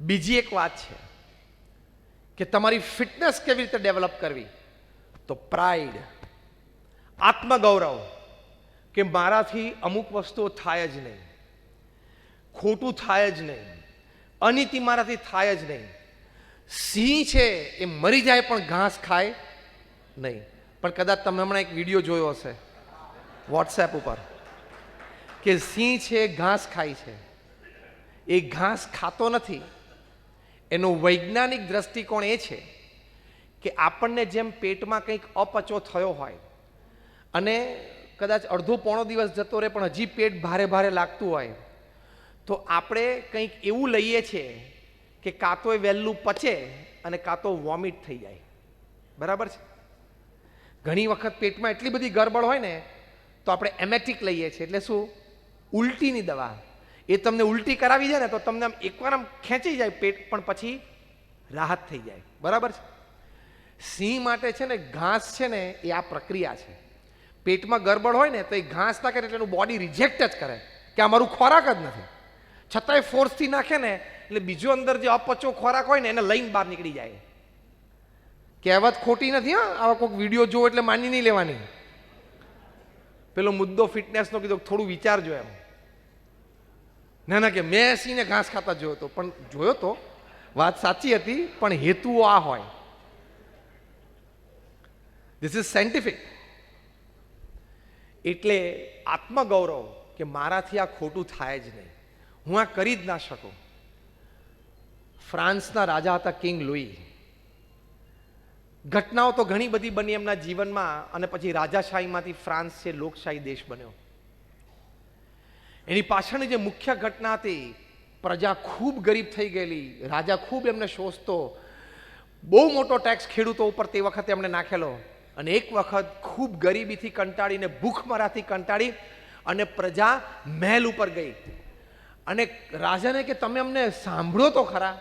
બીજી એક વાત છે કે તમારી ફિટનેસ કેવી રીતે ડેવલપ કરવી, તો પ્રાઇડ, આત્મગૌરવ, કે મારાથી અમુક વસ્તુઓ થાય જ નહીં, ખોટું થાય જ નહીં, અનીતિ મારાથી થાય જ નહીં. સિંહ છે એ મરી જાય પણ ઘાસ ખાય નહીં. પણ કદાચ તમે હમણાં એક વિડીયો જોયો હશે વોટ્સએપ ઉપર કે સિંહ છે ઘાસ ખાય છે. એ ઘાસ ખાતો નથી. એનો વૈજ્ઞાનિક દ્રષ્ટિકોણ એ છે કે આપણને જેમ પેટમાં કંઈક અપચો થયો હોય અને કદાચ અડધો પોણો દિવસ જતો રહે પણ હજી પેટ ભારે ભારે લાગતું હોય, તો આપણે કંઈક એવું લઈએ છીએ કે કાં તો એ વહેલું પચે અને કાં તો વોમિટ થઈ જાય. બરાબર છે? ઘણી વખત પેટમાં એટલી બધી ગરબડ હોય ને તો આપણે એમેટિક લઈએ છીએ. એટલે શું? ઉલટીની દવા. એ તમને ઉલટી કરાવી જાય ને તો તમને આમ એકવાર આમ ખેંચી જાય પેટ, પણ પછી રાહત થઈ જાય. બરાબર છે? સિંહ માટે છે ને ઘાસ છે ને એ આ પ્રક્રિયા છે. પેટમાં ગરબડ હોય ને તો એ ઘાસ નાખે એટલે એનું બોડી રિજેક્ટ જ કરે કે આ મારું ખોરાક જ નથી. છતાંય ફોર્સથી નાખે ને એટલે બીજો અંદર જે અપચો ખોરાક હોય ને એને લઈને બહાર નીકળી જાય. કહેવત ખોટી નથી. હા, આવા કોઈક વિડીયો જોવો એટલે માની નહીં લેવાની. પેલો મુદ્દો ફિટનેસનો કીધો, થોડું વિચારજો એમ. ના કે મેં સિંહને ઘાસ ખાતા જોયો તો, પણ જોયો તો વાત સાચી હતી, પણ હેતુઓ આ હોય. This is scientific. એટલે આત્મગૌરવ કે મારાથી આ ખોટું થાય જ નહીં, હું આ કરી જ ના શકું. ફ્રાન્સના રાજા હતા કિંગ લુઈ. ઘટનાઓ તો ઘણી બધી બની એમના જીવનમાં, અને પછી રાજાશાહીમાંથી ફ્રાન્સ છે લોકશાહી દેશ બન્યો. એની પાછળની જે મુખ્ય ઘટના હતી, પ્રજા ખૂબ ગરીબ થઈ ગયેલી, રાજા ખૂબ એમને શોષતો, બહુ મોટો ટેક્સ ખેડૂતો ઉપર તે વખતે એમણે નાખેલો, અને એક વખત ખૂબ ગરીબીથી કંટાળીને, ભૂખમરાથી કંટાળી અને પ્રજા મહેલ ઉપર ગઈ અને રાજાને કે તમે અમને સાંભળો તો ખરા.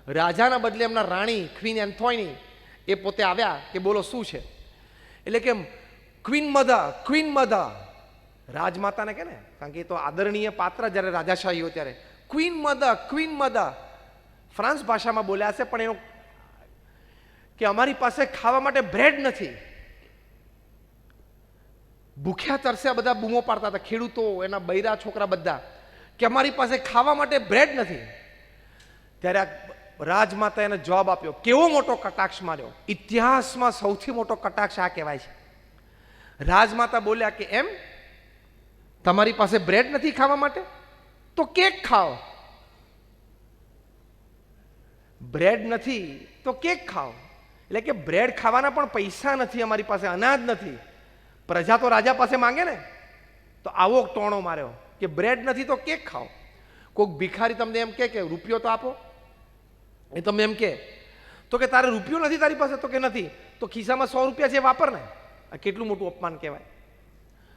રાજાના બદલે એમના રાણી ક્વીન એન્થોની એ પોતે આવ્યા કે બોલો શું છે. એટલે કે ક્વીન મધર, રાજમાતાને કે ને, કારણ કે એ તો આદરણીય પાત્ર જ્યારે રાજાશાહી હોય ત્યારે. ક્વીન મધર ફ્રાન્સ ભાષામાં બોલ્યા છે, પણ એનો કે અમારી પાસે ખાવા માટે બ્રેડ નથી. ભૂખ્યા તરસ્યા બધા બૂમો પાડતા હતા, ખેડૂતો, એના બૈરા છોકરા બધા, કે અમારી પાસે ખાવા માટે બ્રેડ નથી. ત્યારે આ રાજમાતા એને જવાબ આપ્યો. કેવો મોટો કટાક્ષ માર્યો! ઇતિહાસમાં સૌથી મોટો કટાક્ષ આ કહેવાય છે. રાજમાતા બોલ્યા કે એમ તમારી પાસે બ્રેડ નથી ખાવા માટે, તો કેક ખાઓ. બ્રેડ નથી તો કેક ખાઓ. એટલે કે બ્રેડ ખાવાના પણ પૈસા નથી અમારી પાસે, અનાજ નથી. પ્રજા તો રાજા પાસે માંગે ને, તો આવો ટોણો માર્યો કે બ્રેડ નથી તો કેક ખાઓ. કોઈક ભિખારી તમને એમ કે રૂપિયો તો આપો, એ તમે એમ તો કે તારે રૂપિયો નથી તારી પાસે, તો કે નથી, તો ખિસ્સામાં 100 રૂપિયા છે વાપર ને. આ કેટલું મોટું અપમાન કહેવાય.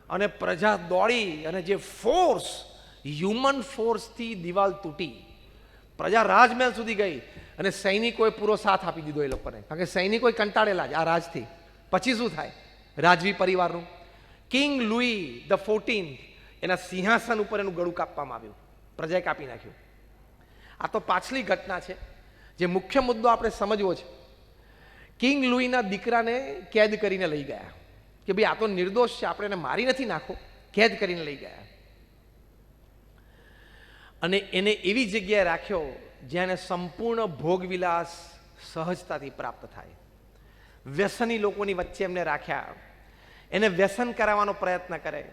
અને પ્રજા દોડી અને જે ફોર્સ, હ્યુમન ફોર્સથી દિવાલ તૂટી, પ્રજા રાજમહેલ સુધી ગઈ અને સૈનિકોએ પૂરો સાથ આપી દીધો એ લોકોને, કારણ કે સૈનિકો કંટાળેલા જ આ રાજથી. પછી શું થાય રાજવી પરિવારનું? કિંગ લુઈ ધ 14 એના સિંહાસન ઉપર એનું ગળું કાપવામાં આવ્યું, પ્રજાએ કાપી નાખ્યું. આ તો પાછલી ઘટના છે. જે મુખ્ય મુદ્દો આપણે સમજવો છે, કિંગ લુઈના દીકરાને કેદ કરીને લઈ ગયા કે ભાઈ આ તો નિર્દોષ છે, આપણે એને મારી નથી નાખો, કેદ કરીને લઈ ગયા. અને એને એવી જગ્યાએ રાખ્યો જ્યાં એને સંપૂર્ણ ભોગવિલાસ સહજતાથી પ્રાપ્ત થાય. વ્યસની લોકોની વચ્ચે એમને રાખ્યા, એને વ્યસન કરાવવાનો પ્રયત્ન કરે.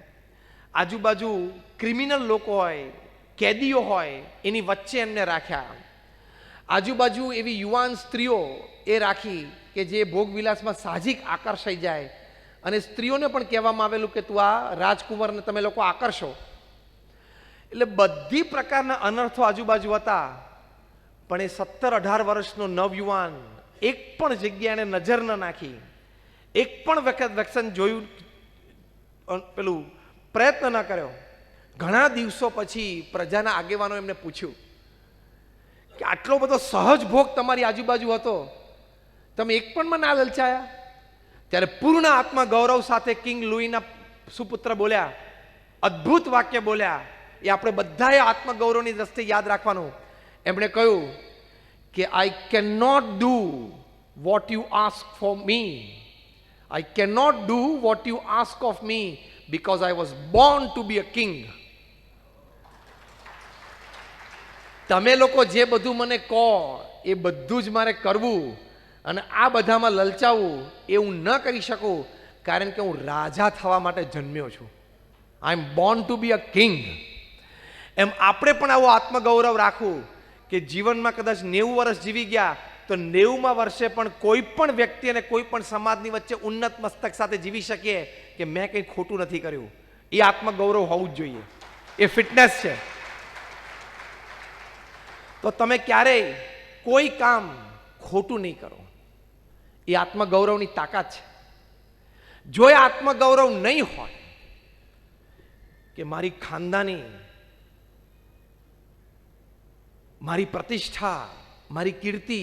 આજુબાજુ ક્રિમિનલ લોકો હોય, કેદીઓ હોય, એની વચ્ચે એમને રાખ્યા. આજુબાજુ એવી યુવાન સ્ત્રીઓ એ રાખી કે જે ભોગવિલાસમાં સાહજિક આકર્ષાઈ જાય, અને સ્ત્રીઓને પણ કહેવામાં આવેલું કે તું આ રાજકુંવરને તમે લોકો આકર્ષો. એટલે બધી પ્રકારના અનર્થો આજુબાજુ હતા. પણ એ 17-18 વર્ષનો નવયુવાન એક પણ જગ્યાએ એને નજર ન નાખી, એક પણ વખત વ્યસન જોયું, પેલું પ્રયત્ન ન કર્યો. ઘણા દિવસો પછી પ્રજાના આગેવાનો એમને પૂછ્યું કે આટલો બધો સહજ ભોગ તમારી આજુબાજુ હતો, તમે એક પણ માં ના લલચાયા? ત્યારે પૂર્ણ આત્મગૌરવ સાથે કિંગ લુઈના સુપુત્ર બોલ્યા, અદ્ભુત વાક્ય બોલ્યા, એ આપણે બધાએ આત્મગૌરવની દ્રષ્ટિએ યાદ રાખવાનું. એમણે કહ્યું કે I can not do what you ask for me, I can not do what you ask of me because I was born to be a king. તમે લોકો જે બધું મને કહો એ બધું જ મારે કરવું અને આ બધામાં લલચાવું એ હું ન કરી શકું, કારણ કે હું રાજા થવા માટે જન્મ્યો છું. I am born to be a king. એમ આપણે પણ આવો આત્મગૌરવ રાખવું કે જીવનમાં કદાચ 90 વર્ષ જીવી ગયા તો 90મા વર્ષે પણ કોઈ પણ વ્યક્તિ અને કોઈ પણ સમાજની વચ્ચે ઉન્નત મસ્તક સાથે જીવી શકીએ કે મેં કંઈ ખોટું નથી કર્યું. એ આત્મગૌરવ હોવું જ જોઈએ. એ ફિટનેસ છે. તો તમે ક્યારેય કોઈ કામ ખોટું નહીં કરો. એ આત્મગૌરવની તાકાત છે. જો એ આત્મગૌરવ નહીં હોય કે મારી ખાનદાની, મારી પ્રતિષ્ઠા, મારી કીર્તિ,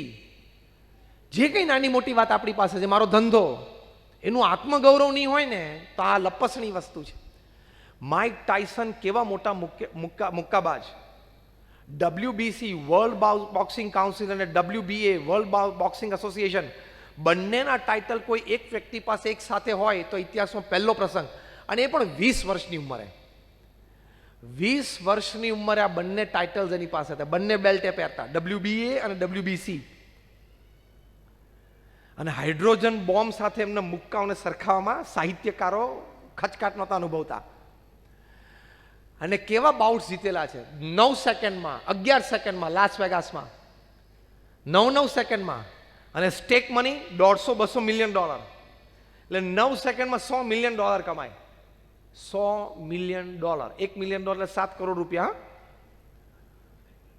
જે કંઈ નાની મોટી વાત આપણી પાસે છે, મારો ધંધો, એનું આત્મગૌરવ નહીં હોય ને તો આ લપસણી વસ્તુ છે. માઇક ટાયસન કેવા મોટા મુક્કાબાજ, WBC વર્લ્ડ બોક્સિંગ કાઉન્સિલ અને WBA વર્લ્ડ બોક્સિંગ એસોસિએશન બંનેના ટાઇટલ કોઈ એક વ્યક્તિ પાસે એક સાથે હોય તો ઇતિહાસનો પહેલો પ્રસંગ, અને એ પણ 20 વર્ષની ઉંમરે. 20 વર્ષની ઉંમરે આ બંને ટાઇટલ્સ એની પાસે હતા. બંને બેલ્ટે પહેરતા, WBA અને WBC. અને હાઇડ્રોજન બોમ્બ સાથે એમના મુક્કાઓને સરખાવવામાં સાહિત્યકારો ખચકાટ નહોતા અનુભવતા. અને કેવા બાઉટ્સ જીતેલા છે 9 સેકન્ડમાં, 11 સેકન્ડમાં લાસ વેગાસમાં, 9 સેકન્ડમાં. અને સ્ટેક મની $150-200 મિલિયન. એટલે 9 સેકન્ડમાં $100 મિલિયન કમાય. $100 મિલિયન. $1 મિલિયન એટલે 7 કરોડ રૂપિયા.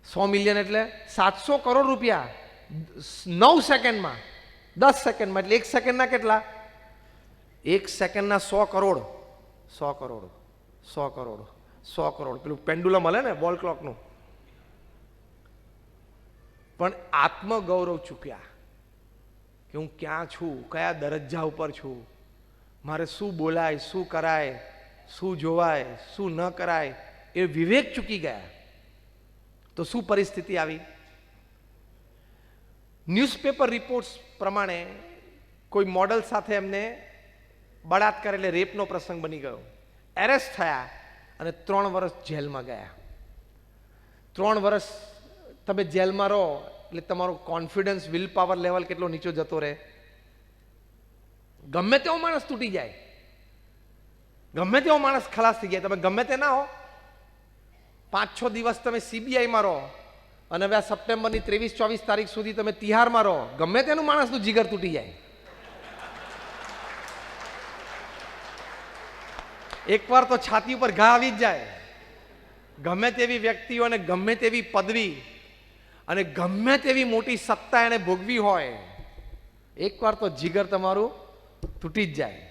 100 મિલિયન એટલે 700 કરોડ રૂપિયા 9 સેકન્ડમાં. 10 સેકન્ડમાં એટલે 1 સેકન્ડના કેટલા? 1 સેકન્ડના 100 કરોડ. 100 કરોડ 100 કરોડ 100 કરોડ. પેલું પેન્ડુલમ હલે ને વોલ ક્લોકનું. પણ આત્મગૌરવ ચૂક્યા કે હું ક્યાં છું, કયા દરજ્જા ઉપર છું, મારે શું બોલાય, શું કરાય, શું જોવાય, શું ન કરાય, એ વિવેક ચૂકી ગયા. તો શું પરિસ્થિતિ આવી? ન્યૂઝપેપર રિપોર્ટ્સ પ્રમાણે કોઈ મોડલ સાથે એમને બળાત્કાર એટલે રેપનો પ્રસંગ બની ગયો. એરેસ્ટ થયા અને 3 વર્ષ જેલમાં ગયા. 3 વર્ષ તમે જેલમાં રહો એટલે તમારો કોન્ફિડન્સ, વિલ પાવર લેવલ કેટલો નીચો જતો રહે. ગમે તેવો માણસ તૂટી જાય, ગમે તેવો માણસ ખલાસ થઈ જાય. તમે ગમે તે ના હો, 5-6 દિવસ તમે CBIમાં રહો અને હવે આ સપ્ટેમ્બરની 23-24 તારીખ સુધી તમે તિહારમાં રહો, ગમે તેનું માણસનું જીગર તૂટી જાય. એકવાર તો છાતી ઉપર ઘા આવી જ જાય. ગમે તેવી વ્યક્તિઓને ગમે તેવી પદવી અને ગમે તેવી મોટી સત્તા એને ભોગવી હોય, એકવાર તો જીગર તમારું તૂટી જ જાય.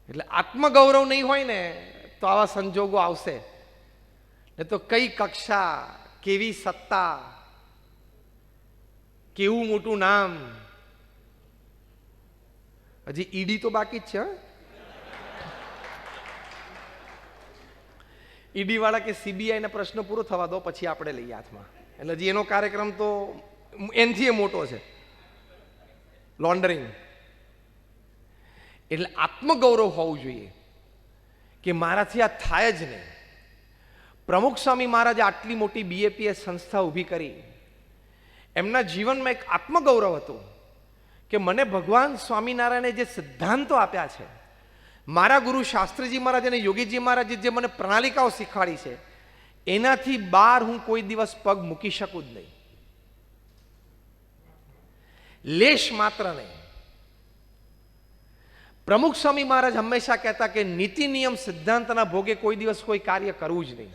એટલે આત્મગૌરવ નહીં હોય ને તો આવા સંજોગો આવશે. ને તો કઈ કક્ષા, કેવી સત્તા, કેવું મોટું નામ. હજી ઈડી તો બાકી જ છે. ઈડી વાળા કે CBI ના પ્રશ્ન પૂરો થવા દો પછી આપણે લઈએ હાથમાં. એટલે હજી એનો કાર્યક્રમ તો એનથી મોટો છે, લોન્ડરિંગ. એટલે આત્મગૌરવ હોવું જોઈએ કે મારાથી આ થાય જ નહીં. પ્રમુખ સ્વામી મહારાજે આટલી મોટી BAPS સંસ્થા ઊભી કરી. એમના જીવનમાં એક આત્મગૌરવ હતું કે મને ભગવાન સ્વામિનારાયણે જે સિદ્ધાંતો આપ્યા છે, મારા ગુરુ શાસ્ત્રીજી મહારાજ અને યોગીજી મહારાજે જે મને પ્રણાલિકાઓ શીખવાડી છે, એનાથી બહાર હું કોઈ દિવસ પગ મૂકી શકું જ નહીં, લેશ માત્ર નહીં. પ્રમુખ સ્વામી મહારાજ હંમેશા કહેતા કે નીતિ નિયમ સિદ્ધાંતના ભોગે કોઈ દિવસ કોઈ કાર્ય કરવું જ નહીં.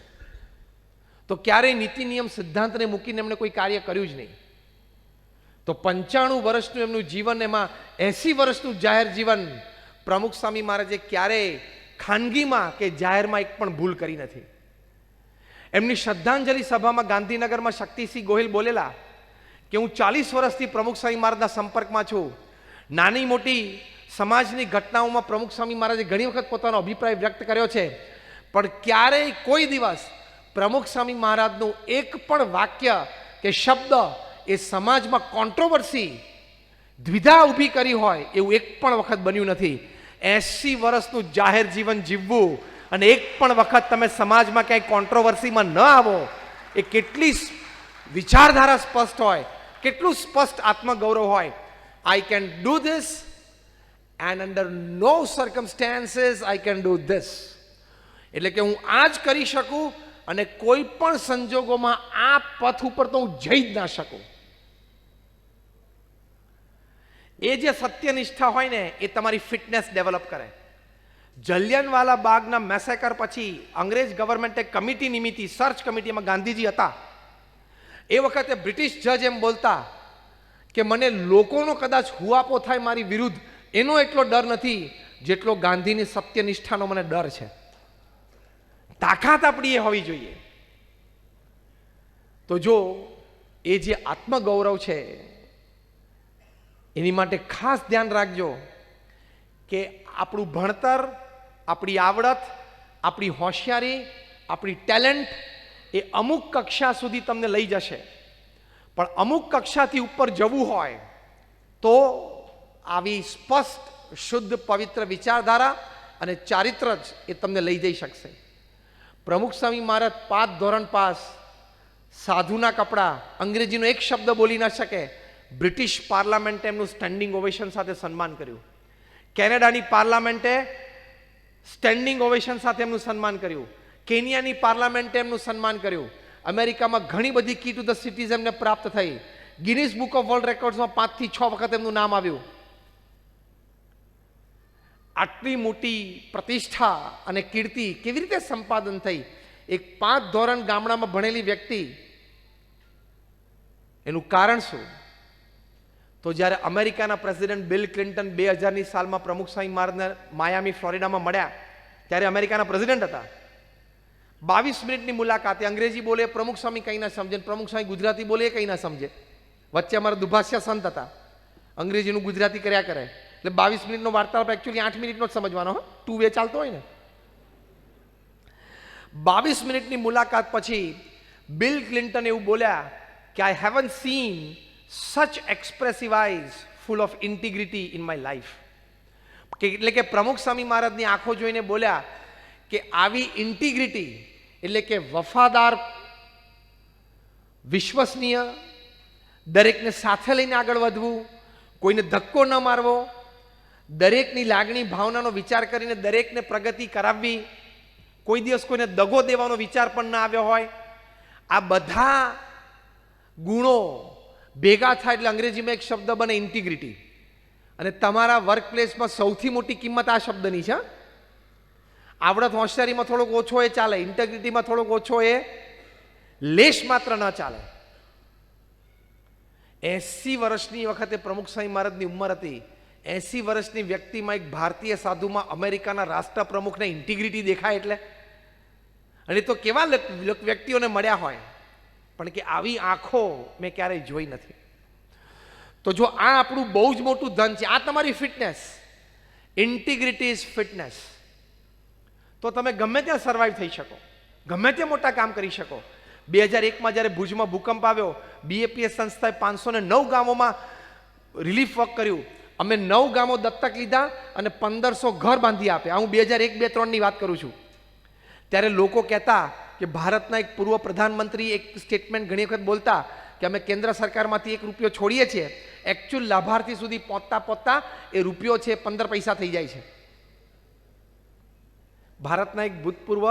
તો ક્યારેય નીતિ નિયમ સિદ્ધાંતને મૂકીને એમણે કોઈ કાર્ય કર્યું જ નહીં. તો 95 વર્ષનું એમનું જીવન, એમાં 80 વર્ષનું જાહેર જીવન, પ્રમુખ સ્વામી મહારાજે ક્યારેય ખાનગીમાં કે જાહેરમાં એક પણ ભૂલ કરી નથી. એમની શ્રદ્ધાંજલિ સભામાં ગાંધીનગરમાં શક્તિસિંહ ગોહિલ બોલેલા કે હું 40 વર્ષથી પ્રમુખ સ્વામી મહારાજના સંપર્કમાં છું. નાની મોટી સમાજની ઘટનાઓમાં પ્રમુખ સ્વામી મહારાજે ઘણી વખત પોતાનો અભિપ્રાય વ્યક્ત કર્યો છે, પણ ક્યારેય કોઈ દિવસ પ્રમુખ સ્વામી મહારાજનું એક પણ વાક્ય કે શબ્દ એ સમાજમાં કોન્ટ્રોવર્સી દ્વિધા ઊભી કરી હોય એવું એક પણ વખત બન્યું નથી. 80 વર્ષનું જાહેર જીવન જીવવું અને એક પણ વખત તમે સમાજમાં ક્યાંય કોન્ટ્રોવર્સીમાં ન આવો, એ કેટલી વિચારધારા સ્પષ્ટ હોય, કેટલું સ્પષ્ટ આત્મગૌરવ હોય. I can do this and under no circumstances I can do this. એટલે કે હું આ જ કરી શકું અને કોઈ પણ સંજોગોમાં આ પથ ઉપર તો હું જઈ જ ના શકું. એ જે સત્યનિષ્ઠા હોય ને એ તમારી ફિટનેસ ડેવલપ કરે. જલિયાનવાલા બાગના મેસેકર પછી અંગ્રેજ ગવર્મેન્ટે કમિટી નિમિત્તી, સર્ચ કમિટીમાં ગાંધીજી હતા. એ વખતે બ્રિટિશ જજ એમ બોલતા કે મને લોકોનો કદાચ હુઆપો થાય મારી વિરુદ્ધ એનો એટલો ડર નથી જેટલો ગાંધીની સત્યનિષ્ઠાનો મને ડર છે. તાકાત આપણી એ હોવી જોઈએ. તો જો એ જે આત્મગૌરવ છે એની માટે ખાસ ધ્યાન રાખજો કે આપણું ભણતર, આપણી આવડત, આપણી હોશિયારી, આપણી ટેલેન્ટ એ અમુક કક્ષા સુધી તમને લઈ જશે, પણ અમુક કક્ષાથી ઉપર જવું હોય તો આવી સ્પષ્ટ, શુદ્ધ, પવિત્ર વિચારધારા અને ચારિત્ર જ એ તમને લઈ જઈ શકશે. પ્રમુખ સ્વામી મહારાજ 5 ધોરણ પાસ, સાધુના કપડા, અંગ્રેજીનો એક શબ્દ બોલી ન શકે. બ્રિટિશ પાર્લામેન્ટે એમનું સ્ટેન્ડિંગ ઓવેશન સાથે સન્માન કર્યું. કેનેડાની પાર્લામેન્ટે સ્ટેન્ડિંગ ઓવેશન સાથે એમનું સન્માન કર્યું. કેનિયાની પાર્લામેન્ટે એમનું સન્માન કર્યું. અમેરિકામાં ઘણી બધી કી ટુ ધ સિટીઝ એમને પ્રાપ્ત થઈ. ગિનિસ બુક ઓફ વર્લ્ડ રેકોર્ડ્સમાં 5 થી 6 વખત એમનું નામ આવ્યું. આટલી મોટી પ્રતિષ્ઠા અને કીર્તિ કેવી રીતે સંપાદન થઈ? એક 5 ધોરણ ગામડામાં ભણેલી વ્યક્તિ. એનું કારણ શું? તો જ્યારે અમેરિકાના પ્રેસિડેન્ટ બિલ ક્લિન્ટન 2000ની સાલમાં પ્રમુખ સ્વામી મહારાજને માયામી, ફ્લોરિડામાં મળ્યા, ત્યારે અમેરિકાના પ્રેસિડેન્ટ હતા. 22 મિનિટની મુલાકાતે અંગ્રેજી બોલે પ્રમુખ સ્વામી કંઈ ના સમજે, પ્રમુખ સ્વામી ગુજરાતી બોલે કંઈ ના સમજે. વચ્ચે અમારા દુભાષ્ય સંત હતા, અંગ્રેજીનું ગુજરાતી કર્યા કરે. એટલે 22 મિનિટનો વાર્તાલાપ એકચ્યુઅલી 8 મિનિટનો જ સમજવાનો, 2 વે ચાલતો હોય ને. 22 મિનિટની મુલાકાત પછી બિલ ક્લિન્ટન એવું બોલ્યા કે I haven't seen such expressive eyes full of integrity in my life. એટલે કે પ્રમુખ સ્વામી મહારાજની આંખો જોઈને બોલ્યા કે આવી ઇન્ટિગ્રિટી એટલે કે વફાદાર, વિશ્વસનીય, દરેકને સાથે લઈને આગળ વધવું, કોઈને ધક્કો ન મારવો, દરેકની લાગણી ભાવનાનો વિચાર કરીને દરેકને પ્રગતિ કરાવવી, કોઈ દિવસ કોઈને દગો દેવાનો વિચાર પણ ના આવ્યો હોય, આ બધા ગુણો ભેગા થાય એટલે અંગ્રેજીમાં એક શબ્દ બને ઇન્ટિગ્રિટી. અને તમારા વર્ક પ્લેસમાં સૌથી મોટી કિંમત આ શબ્દની છે. આવડત હોશિયારીમાં થોડોક ઓછો એ ચાલે, ઇન્ટિગ્રિટીમાં થોડોક ઓછો એ લેશ માત્ર ન ચાલે. 80 વર્ષની વખતે પ્રમુખ સ્વામી મહારાજની ઉંમર હતી. 80 વર્ષની વ્યક્તિમાં એક ભારતીય સાધુમાં અમેરિકાના રાષ્ટ્ર પ્રમુખને ઇન્ટિગ્રિટી દેખાય એટલે? અને તો કેવા વ્યક્તિઓને મળ્યા હોય, પણ કે આવી આંખો મેં ક્યારેય જોઈ નથી. તો જો આ આપણું બહુ જ મોટું ધન છે, આ તમારી ફિટનેસ, ઇન્ટિગ્રિટી ઇઝ ફિટનેસ, તો તમે ગમે ત્યાં સર્વાઈવ થઈ શકો, ગમે ત્યાં મોટા કામ કરી શકો. 2001માં જ્યારે ભુજમાં ભૂકંપ આવ્યો, BAPS સંસ્થાએ 509 ગામોમાં રિલીફ વર્ક કર્યું. અમે 9 ગામો દત્તક લીધા અને 1500 ઘર બાંધી આપ્યા. હું 2001-2003ની વાત કરું છું. ત્યારે લોકો કહેતા કે ભારતના એક પૂર્વ પ્રધાનમંત્રી એક સ્ટેટમેન્ટ ઘણી વખત બોલતા કે અમે કેન્દ્ર સરકારમાંથી 1 રૂપિયો છોડીએ છીએ, એકચ્યુઅલ લાભાર્થી સુધી પહોંચતા એ રૂપિયો છે 15 પૈસા થઈ જાય છે. ભારતના એક ભૂતપૂર્વ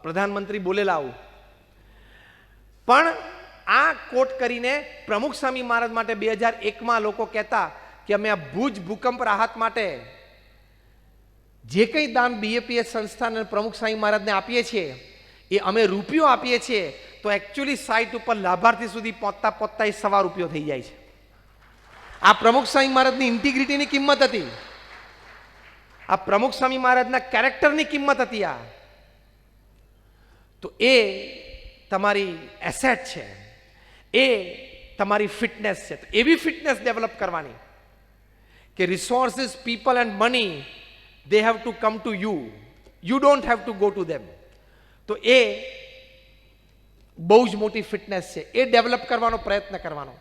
પ્રધાનમંત્રી બોલેલા આવું. પણ આ કોટ કરીને પ્રમુખ સ્વામી મહારાજ માટે 2001માં લોકો કહેતા કે અમે આ ભુજ ભૂકંપ રાહત માટે જે કંઈ દાન BAPS સંસ્થાને પ્રમુખ સ્વામી મહારાજને આપીએ છીએ એ અમે રૂપિયો આપીએ છીએ, તો એકચ્યુઅલી સાઇટ ઉપર લાભાર્થી સુધી પહોંચતા એ ₹1 થઈ જાય છે. આ પ્રમુખ સ્વામી મહારાજની ઇન્ટિગ્રિટીની કિંમત હતી, આ પ્રમુખ સ્વામી મહારાજના કેરેક્ટરની કિંમત હતી. આ તો એ તમારી એસેટ છે, એ તમારી ફિટનેસ છે. તો એવી ફિટનેસ ડેવલપ કરવાની કે resources, people and money, they have to come to you, you don't have to go to them. તો એ બહુ જ મોટી ફિટનેસ છે, એ ડેવલપ કરવાનો પ્રયત્ન કરવાનો.